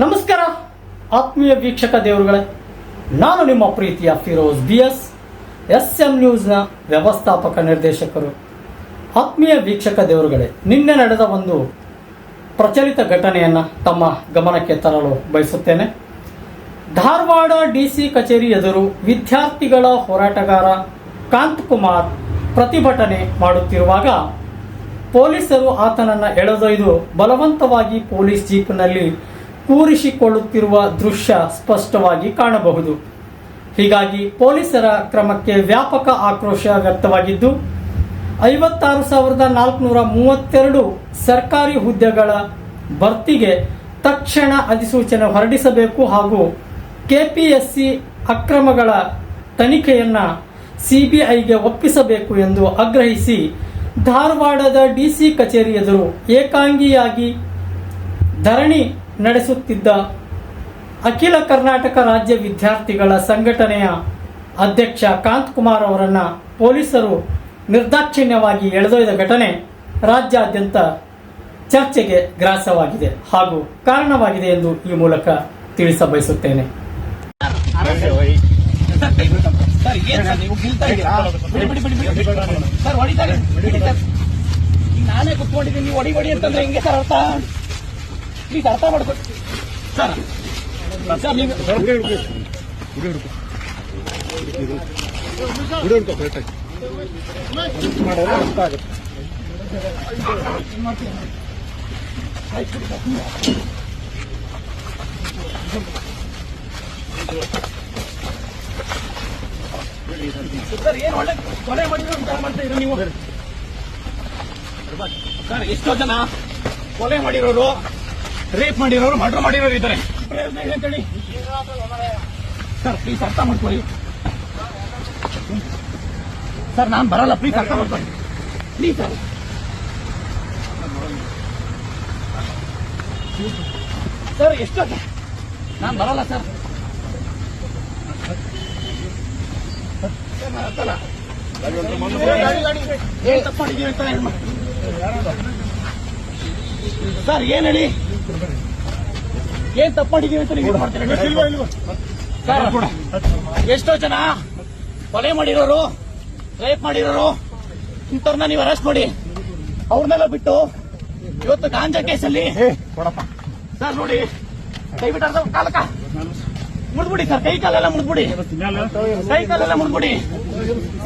ನಮಸ್ಕಾರ ಆತ್ಮೀಯ ವೀಕ್ಷಕ ದೇವರುಗಳೇ, ನಾನು ನಿಮ್ಮ ಪ್ರೀತಿಯ ಫಿರೋಜ್ BS SM ನ್ಯೂಸ್ನ ವ್ಯವಸ್ಥಾಪಕ ನಿರ್ದೇಶಕರು. ಆತ್ಮೀಯ ವೀಕ್ಷಕ ದೇವರುಗಳೇ, ನಿನ್ನೆ ನಡೆದ ಒಂದು ಪ್ರಚಲಿತ ಘಟನೆಯನ್ನು ತಮ್ಮ ಗಮನಕ್ಕೆ ತರಲು ಬಯಸುತ್ತೇನೆ. ಧಾರವಾಡ DC ಕಚೇರಿ ಎದುರು ವಿದ್ಯಾರ್ಥಿಗಳ ಹೋರಾಟಗಾರ ಕಾಂತಕುಮಾರ್ ಪ್ರತಿಭಟನೆ ಮಾಡುತ್ತಿರುವಾಗ ಪೊಲೀಸರು ಆತನನ್ನು ಎಳೆದೊಯ್ದು ಬಲವಂತವಾಗಿ ಪೊಲೀಸ್ ಜೀಪ್ನಲ್ಲಿ ಕೂರಿಸಿಕೊಳ್ಳುತ್ತಿರುವ ದೃಶ್ಯ ಸ್ಪಷ್ಟವಾಗಿ ಕಾಣಬಹುದು. ಹೀಗಾಗಿ ಪೊಲೀಸರ ಕ್ರಮಕ್ಕೆ ವ್ಯಾಪಕ ಆಕ್ರೋಶ ವ್ಯಕ್ತವಾಗಿದ್ದು 56,432 ಸರ್ಕಾರಿ ಹುದ್ದೆಗಳ ಭರ್ತಿಗೆ ತಕ್ಷಣ ಅಧಿಸೂಚನೆ ಹೊರಡಿಸಬೇಕು ಹಾಗೂ KPSC ಅಕ್ರಮಗಳ ತನಿಖೆಯನ್ನು CBIಗೆ ಒಪ್ಪಿಸಬೇಕು ಎಂದು ಆಗ್ರಹಿಸಿ ಧಾರವಾಡದ DC ಕಚೇರಿ ಎದುರು ಏಕಾಂಗಿಯಾಗಿ ಧರಣಿ ನಡೆಸುತ್ತಿದ್ದ ಅಖಿಲ ಕರ್ನಾಟಕ ರಾಜ್ಯ ವಿದ್ಯಾರ್ಥಿಗಳ ಸಂಘಟನೆಯ ಅಧ್ಯಕ್ಷ ಕಾಂತಕುಮಾರ್ ಅವರನ್ನು ಪೊಲೀಸರು ನಿರ್ದಾಕ್ಷಿಣ್ಯವಾಗಿ ಎಳೆದೊಯ್ದ ಘಟನೆ ರಾಜ್ಯಾದ್ಯಂತ ಚರ್ಚೆಗೆ ಗ್ರಾಸವಾಗಿದೆ ಹಾಗೂ ಕಾರಣವಾಗಿದೆ ಎಂದು ಈ ಮೂಲಕ ತಿಳಿಸಬಯಸುತ್ತೇನೆ. ನಾನೇ ಕುತ್ಕೊಂಡಿದ್ದೀನಿ, ನೀವು ಹೊಡಿ ಅಂತಂದ್ರೆ ಹೆಂಗೆ ಸರ್ ಅರ್ಥ? ಪ್ಲೀಸ್ ಅರ್ಥ ಮಾಡ್ಕೊಳ್ಳಿ ಸರ್. ಸರ್ ಏನ್ ಒಳ್ಳೆ ಕೊಲೆ ಮಾಡಿದ್ರು ಅಂತ ಮಾಡ್ತಾ ಇರೋ ನೀವು ಸರ್? ಎಷ್ಟೋ ಜನ ಕೊಲೆ ಮಾಡಿರೋರು, ರೇಪ್ ಮಾಡಿರೋರು, ಮರ್ಡರ್ ಮಾಡಿರೋರು ಇದ್ದಾರೆ. ಪ್ರಯೋಜನ ಇದೆ ಅಂತೇಳಿ ಸರ್ ಪ್ಲೀಸ್ ಅರ್ಥ ಮಾಡ್ಕೊಳ್ಳಿ ಸರ್. ನಾನು ಬರಲ್ಲ, ಪ್ಲೀಸ್ ಅರ್ಥ ಮಾಡ್ಕೊಳ್ಳಿ ಪ್ಲೀಸ್ ಸರ್. ಸರ್ ಎಷ್ಟೋ ನಾನು ಬರಲ್ಲ ಸರ್. ಏನ್ ತಪ್ಪು ಮಾಡಿದೀವಿ ಅಂತ ಸರ್? ಏನ್ ಹೇಳಿ, ಏನ್ ತಪ್ಪು ಮಾಡಿದೀವಿ ಅಂತ ನೀವು ಮಾಡ್ತೀರಾ ಸರ್? ಎಷ್ಟೋ ಜನ ಕೊಲೆ ಮಾಡಿರೋರು, ರೇಪ್ ಮಾಡಿರೋರು ಇಂಥವ್ರನ್ನ ನೀವು ಅರೆಸ್ಟ್ ಮಾಡಿ ಅವ್ರನ್ನೆಲ್ಲ ಬಿಟ್ಟು ಇವತ್ತು ಗಾಂಜಾ ಕೇಸಲ್ಲಿ ಸರ್ ನೋಡಿ, ಕೈ ಬಿಟ್ಟಾರ ಕಾಲಕ್ಕ ಮುಡ್ಬಿಡಿ ಸರ್, ಕೈ ಕಾಲೆಲ್ಲ ಮುಡ್ಬಿಡಿ, ಕೈ ಕಾಲೆಲ್ಲ ಮುಡ್ಬಿಡಿ.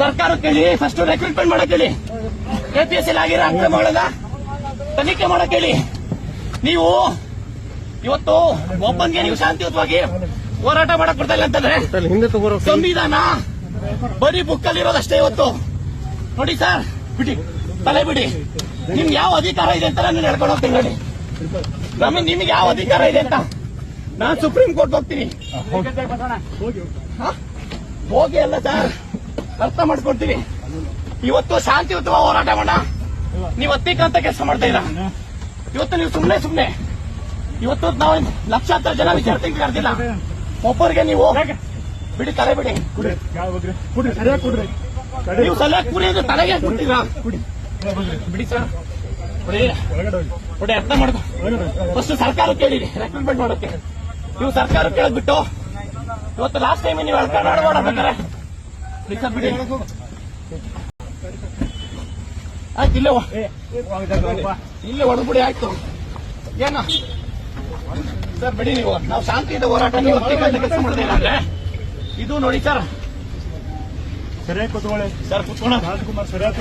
ಸರ್ಕಾರ ಕೇಳಿ, ಫಸ್ಟ್ ರೆಕ್ರೂಟ್ಮೆಂಟ್ ಮಾಡಕ್ ಹೇಳಿ, KPSC ಆಗಿರೋ ಅಕ್ರಮಗಳನ್ನ ತನಿಖೆ ಮಾಡಕ್ ಹೇಳಿ. ನೀವು ಇವತ್ತು ಒಬ್ಬನ್ಗೆ ನೀವು ಶಾಂತಿಯುತವಾಗಿ ಹೋರಾಟ ಮಾಡಕ್ ಬರ್ತಾ ಇಲ್ಲ ಅಂತಂದ್ರೆ ಸಂವಿಧಾನ ಬರೀ ಬುಕ್ ಅಲ್ಲಿ ಇರೋದಷ್ಟೇ. ಇವತ್ತು ನೋಡಿ ಸರ್, ಬಿಡಿ ತಲೆ ಬಿಡಿ. ನಿಮ್ಗೆ ಯಾವ ಅಧಿಕಾರ ಇದೆ ಅಂತ ನಾನು ಹೇಳ್ಕೊಂಡು ಹೋಗ್ತೀನಿ ನೋಡಿ. ನಿಮ್ಗೆ ಯಾವ ಅಧಿಕಾರ ಇದೆ ಅಂತ ನಾನು ಸುಪ್ರೀಂ ಕೋರ್ಟ್ ಹೋಗ್ತೀನಿ. ಹೋಗಿ ಅಲ್ಲ ಸರ್, ಅರ್ಥ ಮಾಡ್ಕೊಡ್ತೀನಿ. ಇವತ್ತು ಶಾಂತಿಯುತವಾಗಿ ಹೋರಾಟ ಮಾಡೋಣ. ನೀವು ಅತ್ತಿಕ್ರಂತ ಕೆಲಸ ಮಾಡ್ತಾ ಇದ್ದೀರಾ. ಇವತ್ತು ನೀವು ಸುಮ್ನೆ ಇವತ್ತು ನಾವು ಲಕ್ಷಾಂತರ ಜನ ವಿದ್ಯಾರ್ಥಿಗಳು ಕರೆದಿಲ್ಲ. ಒಬ್ಬರಿಗೆ ನೀವು ಬಿಡಿ, ತಲೆ ಬಿಡಿ. ನೀವು ಸಲಹೆ ಕುಡಿಯೋದು ತಲೆಗೆ ಕೊಡ್ತೀರಾ? ಬಿಡಿ ಸರ್, ಬಿಡಿ, ಅರ್ಥ ಮಾಡ್ಕೊ. ಫಸ್ಟ್ ಸರ್ಕಾರ ಕೇಳಿರಿ ರೆಕ್ರೂಟ್ಮೆಂಟ್ ಮಾಡೋಕೆ. ನೀವು ಸರ್ಕಾರ ಕೇಳದ್ಬಿಟ್ಟು ಇವತ್ತು ಲಾಸ್ಟ್ ಟೈಮ್ ನೀವು ಮಾಡ್ಬೇಕಾರೆ ಬಿಡಿ. ಆಯ್ತು, ಇಲ್ಲೇ ಹೊಡೆದ್ಬಿಡಿ. ಆಯ್ತು ಏನ ಸರ್, ಬಿಡಿ. ನೀವು ನಾವು ಶಾಂತಿಯಿಂದ ಹೋರಾಟ ನೀವು ಕೆಲಸ ಮಾಡ್ತೀರಾ ಅಂದ್ರೆ ಇದು ನೋಡಿ ಸರ್. ಸರಿಯಾಗಿ ಕೂತ್ಕೊಳ್ಳಿ ಸರ್, ಕುತ್ಕೋಣ. ರಾಜ್ಕುಮಾರ್ ಸರಿಯಾಗಿ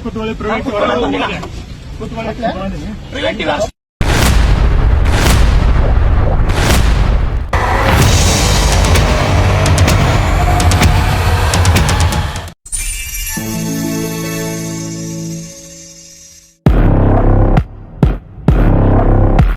ಕೂತ್ಕೊಳ್ಳಿ. ಪ್ರಿವೆಂಟಿವ್